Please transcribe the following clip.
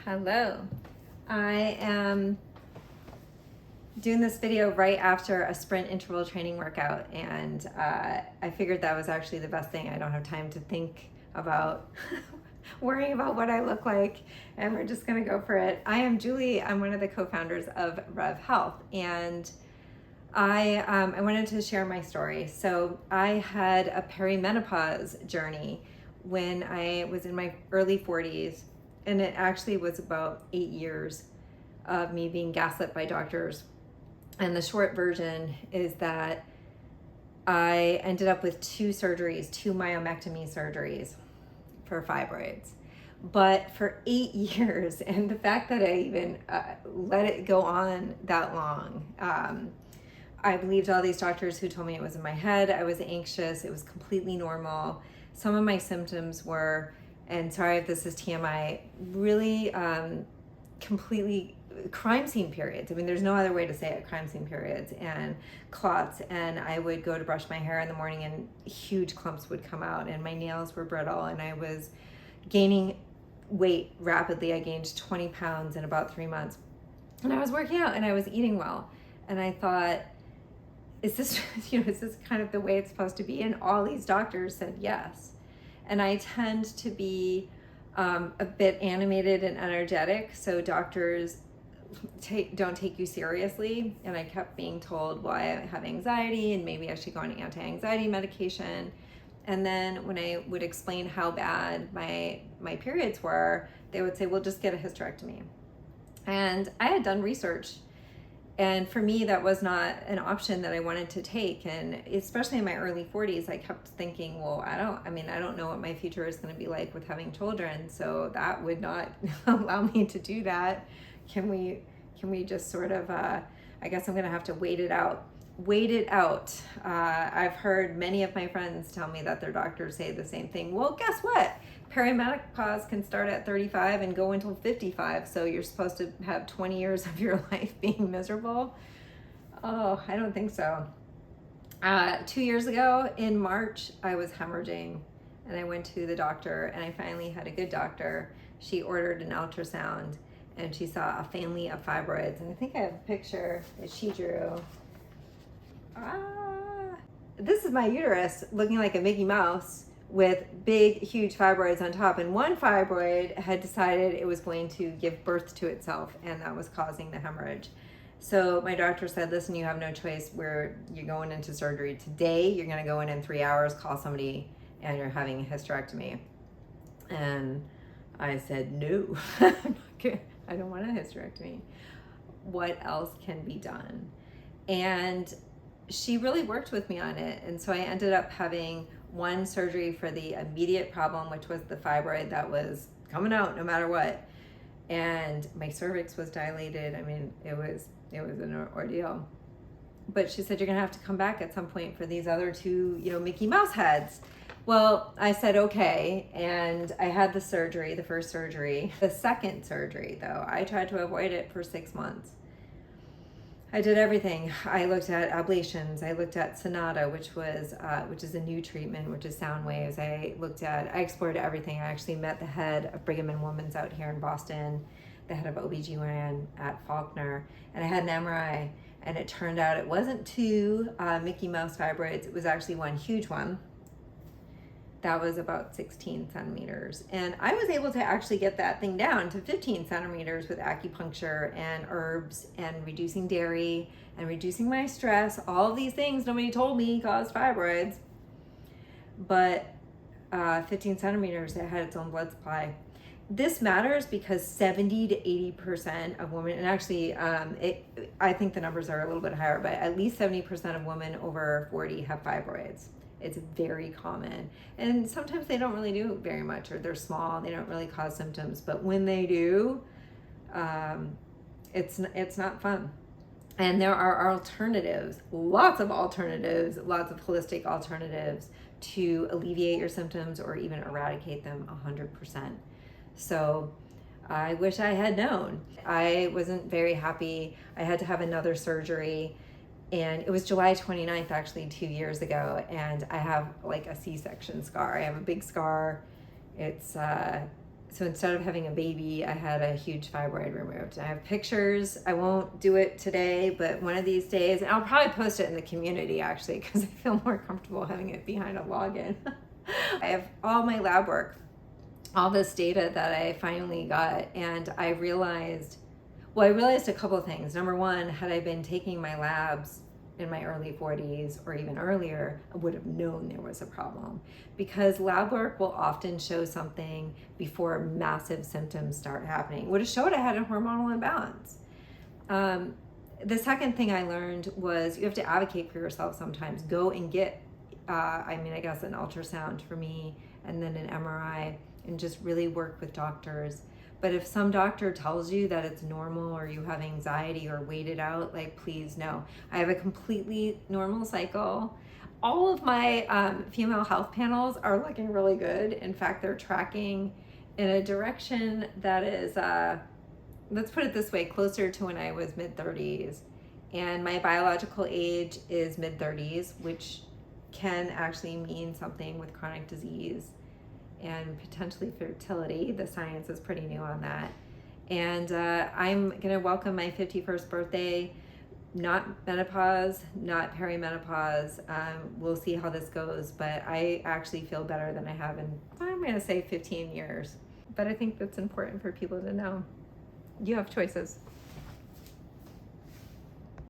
Hello. I am doing this video right after a sprint interval training workout, and I figured that was actually the best thing. I don't have time to think about worrying about what I look like, and we're just gonna go for it. I am Julie. I'm one of the co-founders of Rev Health, and I wanted to share my story. So I had a perimenopause journey when I was in my early 40s, and it actually was about 8 years of me being gaslit by doctors. And the short version is that I ended up with two myomectomy surgeries for fibroids. But for 8 years, and the fact that I even let it go on that long, I believed all these doctors who told me it was in my head. I was anxious. It was completely normal. Some of my symptoms were, and sorry if this is TMI, really completely crime scene periods. I mean, there's no other way to say it, crime scene periods, and clots. And I would go to brush my hair in the morning and huge clumps would come out, and my nails were brittle, and I was gaining weight rapidly. I gained 20 pounds in about 3 months. And I was working out and I was eating well. And I thought, is this kind of the way it's supposed to be? And all these doctors said yes. And I tend to be a bit animated and energetic, so doctors don't take you seriously. And I kept being told, well, I have anxiety and maybe I should go on anti-anxiety medication. And then when I would explain how bad my periods were, they would say, well, just get a hysterectomy. And I had done research, and for me, that was not an option that I wanted to take. And especially in my early 40s, I kept thinking, well, I don't know what my future is going to be like with having children. So that would not allow me to do that. Can we just sort of, I guess I'm going to have to wait it out. I've heard many of my friends tell me that their doctors say the same thing. Well, guess what? Perimenopause can start at 35 and go until 55. So you're supposed to have 20 years of your life being miserable. Oh, I don't think so. 2 years ago in March, I was hemorrhaging, and I went to the doctor, and I finally had a good doctor. She ordered an ultrasound, and she saw a family of fibroids. And I think I have a picture that she drew. This is my uterus looking like a Mickey Mouse with big, huge fibroids on top. And one fibroid had decided it was going to give birth to itself, and that was causing the hemorrhage. So my doctor said, listen, you have no choice. You're going into surgery today. You're going to go in 3 hours, call somebody, and you're having a hysterectomy. And I said, no, I'm not good. I don't want a hysterectomy. What else can be done? And she really worked with me on it. And so I ended up having one surgery for the immediate problem, which was the fibroid that was coming out no matter what. And my cervix was dilated. I mean, it was an ordeal. But she said, you're gonna have to come back at some point for these other two, Mickey Mouse heads. Well, I said, okay. And I had the surgery, the first surgery. The second surgery, though, I tried to avoid it for 6 months. I did everything. I looked at ablations. I looked at Sonata, which is a new treatment, which is sound waves. I explored everything. I actually met the head of Brigham and Women's out here in Boston, the head of OBGYN at Faulkner, and I had an MRI, and it turned out it wasn't two Mickey Mouse fibroids. It was actually one huge one. That was about 16 centimeters. And I was able to actually get that thing down to 15 centimeters with acupuncture and herbs and reducing dairy and reducing my stress. All of these things nobody told me caused fibroids. But 15 centimeters, it had its own blood supply. This matters because 70 to 80% of women, and actually I think the numbers are a little bit higher, but at least 70% of women over 40 have fibroids. It's very common, and sometimes they don't really do very much, or they're small, they don't really cause symptoms, but when they do, it's not fun. And there are alternatives, lots of holistic alternatives to alleviate your symptoms or even eradicate them 100%. So I wish I had known. I wasn't very happy. I had to have another surgery. And it was July 29th, actually, 2 years ago. And I have like a C-section scar. I have a big scar. It's So instead of having a baby, I had a huge fibroid removed. I have pictures. I won't do it today, but one of these days, and I'll probably post it in the community actually, because I feel more comfortable having it behind a login. I have all my lab work, all this data that I finally got, and I realized a couple of things. Number one, had I been taking my labs in my early 40s or even earlier, I would have known there was a problem, because lab work will often show something before massive symptoms start happening. It would have showed I had a hormonal imbalance. The second thing I learned was you have to advocate for yourself sometimes. Go and get, I guess an ultrasound for me, and then an MRI, and just really work with doctors. But if some doctor tells you that it's normal or you have anxiety or wait it out, like, please no. I have a completely normal cycle. All of my female health panels are looking really good. In fact, they're tracking in a direction that is, let's put it this way, closer to when I was mid-30s. And my biological age is mid-30s, which can actually mean something with chronic disease and potentially fertility. The science is pretty new on that. And I'm gonna welcome my 51st birthday, not menopause, not perimenopause. We'll see how this goes, but I actually feel better than I have in, I'm gonna say 15 years. But I think that's important for people to know. You have choices.